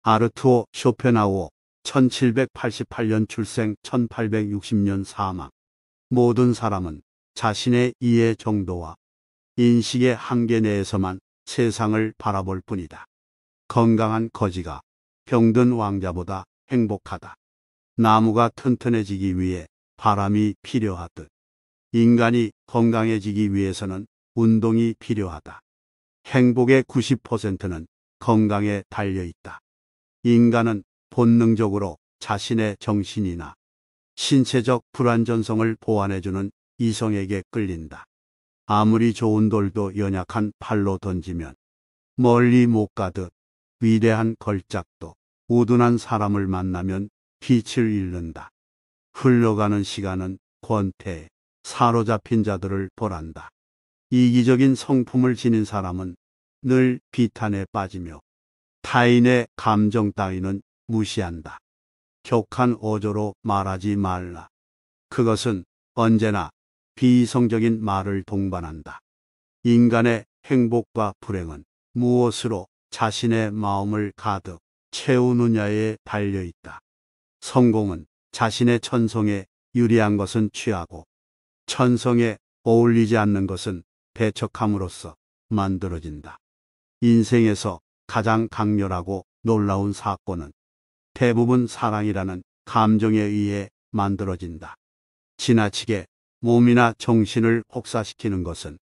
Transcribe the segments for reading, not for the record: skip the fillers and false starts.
아르투어 쇼펜하우어 1788년 출생 1860년 사망. 모든 사람은 자신의 이해 정도와 인식의 한계 내에서만 세상을 바라볼 뿐이다. 건강한 거지가 병든 왕자보다 행복하다. 나무가 튼튼해지기 위해 바람이 필요하듯 인간이 건강해지기 위해서는 운동이 필요하다. 행복의 90%는 건강에 달려 있다. 인간은 본능적으로 자신의 정신이나 신체적 불완전성을 보완해주는 이성에게 끌린다. 아무리 좋은 돌도 연약한 팔로 던지면 멀리 못 가듯 위대한 걸작도 우둔한 사람을 만나면 빛을 잃는다. 흘러가는 시간은 권태에 사로잡힌 자들을 벌한다. 이기적인 성품을 지닌 사람은 늘 비탄에 빠지며 타인의 감정 따위는 무시한다. 격한 어조로 말하지 말라. 그것은 언제나 비이성적인 말을 동반한다. 인간의 행복과 불행은 무엇으로 자신의 마음을 가득 채우느냐에 달려 있다. 성공은 자신의 천성에 유리한 것은 취하고 천성에 어울리지 않는 것은 배척함으로써 만들어진다. 인생에서 가장 강렬하고 놀라운 사건은 대부분 사랑이라는 감정에 의해 만들어진다. 지나치게 몸이나 정신을 혹사시키는 것은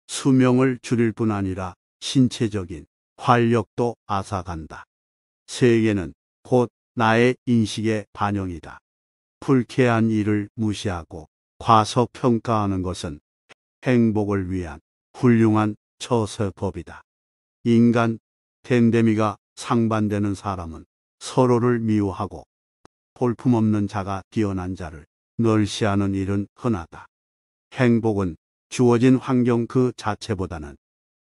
수명을 줄일 뿐 아니라 신체적인 활력도 앗아간다. 세계는 곧 나의 인식의 반영이다. 불쾌한 일을 무시하고 과소평가하는 것은 행복을 위한 훌륭한 처세법이다. 인간 댐댐이가 상반되는 사람은 서로를 미워하고 볼품없는 자가 뛰어난 자를 멸시하는 일은 흔하다. 행복은 주어진 환경 그 자체보다는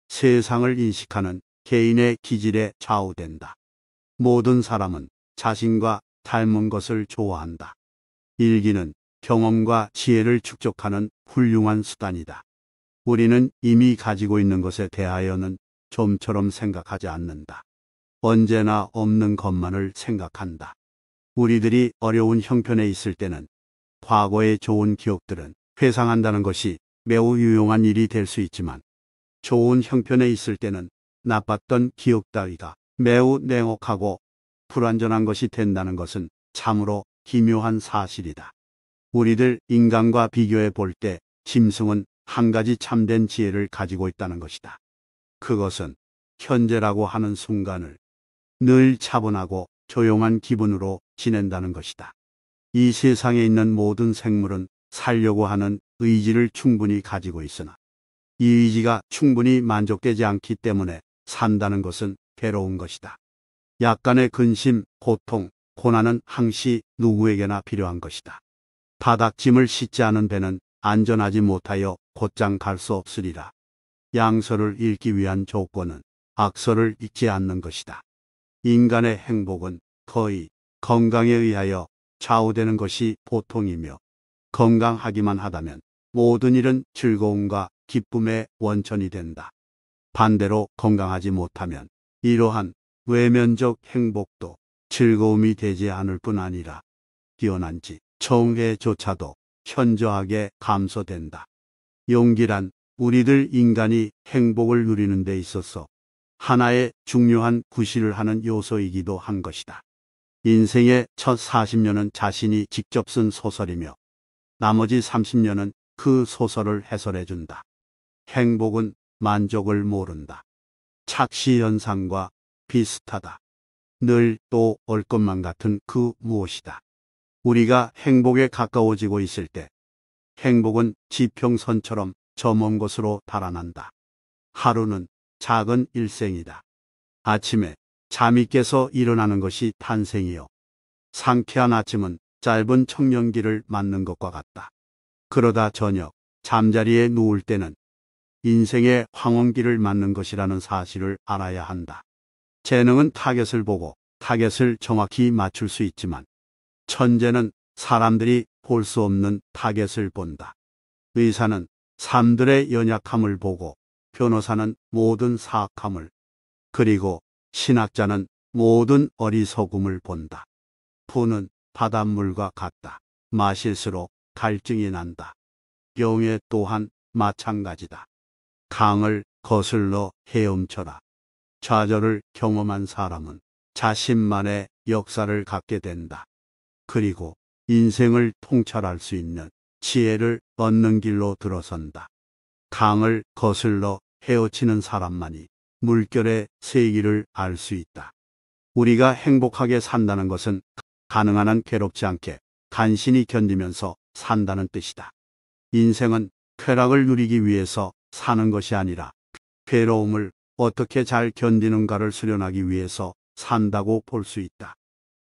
세상을 인식하는 개인의 기질에 좌우된다. 모든 사람은 자신과 닮은 것을 좋아한다. 일기는 경험과 지혜를 축적하는 훌륭한 수단이다. 우리는 이미 가지고 있는 것에 대하여는 좀처럼 생각하지 않는다. 언제나 없는 것만을 생각한다. 우리들이 어려운 형편에 있을 때는 과거의 좋은 기억들은 회상한다는 것이 매우 유용한 일이 될 수 있지만 좋은 형편에 있을 때는 나빴던 기억 따위가 매우 냉혹하고 불완전한 것이 된다는 것은 참으로 기묘한 사실이다. 우리들 인간과 비교해 볼 때 짐승은 한 가지 참된 지혜를 가지고 있다는 것이다. 그것은 현재라고 하는 순간을 늘 차분하고 조용한 기분으로 지낸다는 것이다. 이 세상에 있는 모든 생물은 살려고 하는 의지를 충분히 가지고 있으나 이 의지가 충분히 만족되지 않기 때문에 산다는 것은 괴로운 것이다. 약간의 근심, 고통, 고난은 항시 누구에게나 필요한 것이다. 바닥짐을 싣지 않은 배는 안전하지 못하여 곧장 갈 수 없으리라. 양서를 읽기 위한 조건은 악서를 읽지 않는 것이다. 인간의 행복은 거의 건강에 의하여 좌우되는 것이 보통이며 건강하기만 하다면 모든 일은 즐거움과 기쁨의 원천이 된다. 반대로 건강하지 못하면 이러한 외면적 행복도 즐거움이 되지 않을 뿐 아니라 뛰어난지 정의조차도 현저하게 감소된다. 용기란 우리들 인간이 행복을 누리는 데 있어서 하나의 중요한 구실을 하는 요소이기도 한 것이다. 인생의 첫 40년은 자신이 직접 쓴 소설이며 나머지 30년은 그 소설을 해설해준다. 행복은 만족을 모른다. 착시현상과 비슷하다. 늘 또 올 것만 같은 그 무엇이다. 우리가 행복에 가까워지고 있을 때 행복은 지평선처럼 저 먼 곳으로 달아난다. 하루는 작은 일생이다. 아침에 잠이 깨서 일어나는 것이 탄생이요. 상쾌한 아침은 짧은 청년기를 맞는 것과 같다. 그러다 저녁 잠자리에 누울 때는 인생의 황혼기를 맞는 것이라는 사실을 알아야 한다. 재능은 타겟을 보고 타겟을 정확히 맞출 수 있지만 천재는 사람들이 볼 수 없는 타겟을 본다. 의사는 삶들의 연약함을 보고 변호사는 모든 사악함을 그리고 신학자는 모든 어리석음을 본다. 푸는 바닷물과 같다. 마실수록 갈증이 난다. 명예 또한 마찬가지다. 강을 거슬러 헤엄쳐라. 좌절을 경험한 사람은 자신만의 역사를 갖게 된다. 그리고 인생을 통찰할 수 있는 지혜를 얻는 길로 들어선다. 강을 거슬러 헤엄치는 사람만이 물결의 세기를 알 수 있다. 우리가 행복하게 산다는 것은 가능한 한 괴롭지 않게 간신히 견디면서 산다는 뜻이다. 인생은 쾌락을 누리기 위해서 사는 것이 아니라 괴로움을 어떻게 잘 견디는가를 수련하기 위해서 산다고 볼 수 있다.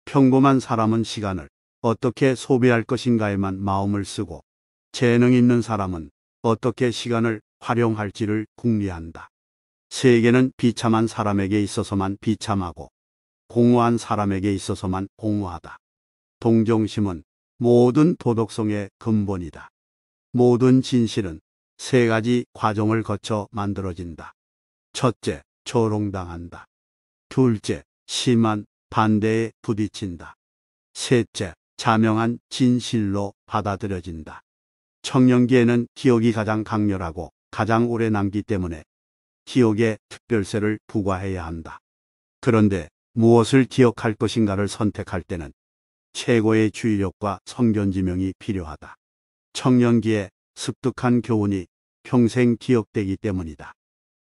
평범한 사람은 시간을 어떻게 소비할 것인가에만 마음을 쓰고, 재능 있는 사람은 어떻게 시간을 활용할지를 궁리한다. 세계는 비참한 사람에게 있어서만 비참하고 공허한 사람에게 있어서만 공허하다. 동정심은 모든 도덕성의 근본이다. 모든 진실은 세 가지 과정을 거쳐 만들어진다. 첫째, 조롱당한다. 둘째, 심한 반대에 부딪힌다. 셋째, 자명한 진실로 받아들여진다. 청년기에는 기억이 가장 강렬하고 가장 오래 남기 때문에 기억에 특별세를 부과해야 한다. 그런데 무엇을 기억할 것인가를 선택할 때는 최고의 주의력과 성견지명이 필요하다. 청년기에 습득한 교훈이 평생 기억되기 때문이다.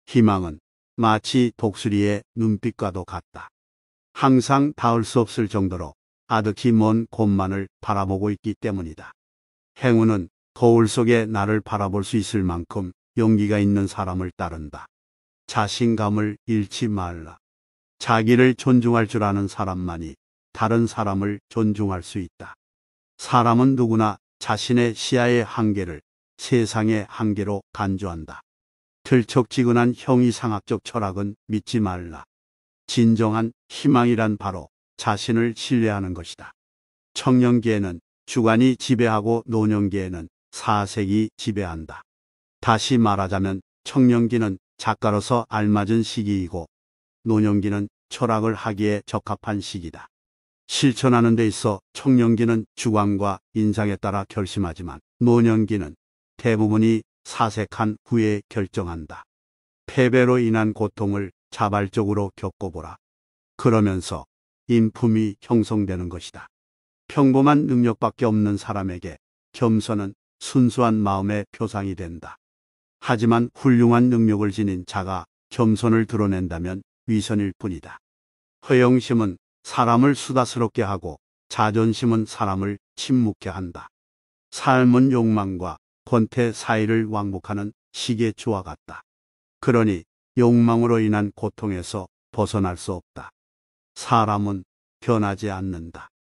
희망은 마치 독수리의 눈빛과도 같다. 항상 닿을 수 없을 정도로 아득히 먼 곳만을 바라보고 있기 때문이다. 행운은 거울 속에 나를 바라볼 수 있을 만큼 용기가 있는 사람을 따른다. 자신감을 잃지 말라. 자기를 존중할 줄 아는 사람만이 다른 사람을 존중할 수 있다. 사람은 누구나 자신의 시야의 한계를 세상의 한계로 간주한다. 들쩍지근한 형이상학적 철학은 믿지 말라. 진정한 희망이란 바로 자신을 신뢰하는 것이다. 청년기에는 주관이 지배하고 노년기에는 사색이 지배한다. 다시 말하자면 청년기는 작가로서 알맞은 시기이고 노년기는 철학을 하기에 적합한 시기다. 실천하는 데 있어 청년기는 주관과 인상에 따라 결심하지만 노년기는 대부분이 사색한 후에 결정한다. 패배로 인한 고통을 자발적으로 겪어보라. 그러면서 인품이 형성되는 것이다. 평범한 능력밖에 없는 사람에게 겸손은 순수한 마음의 표상이 된다. 하지만 훌륭한 능력을 지닌 자가 겸손을 드러낸다면 위선일 뿐이다. 허영심은 사람을 수다스럽게 하고 자존심은 사람을 침묵케 한다. 삶은 욕망과 권태 사이를 왕복하는 시계추와 같다. 그러니 욕망으로 인한 고통에서 벗어날 수 없다. 사람은 변하지 않는다.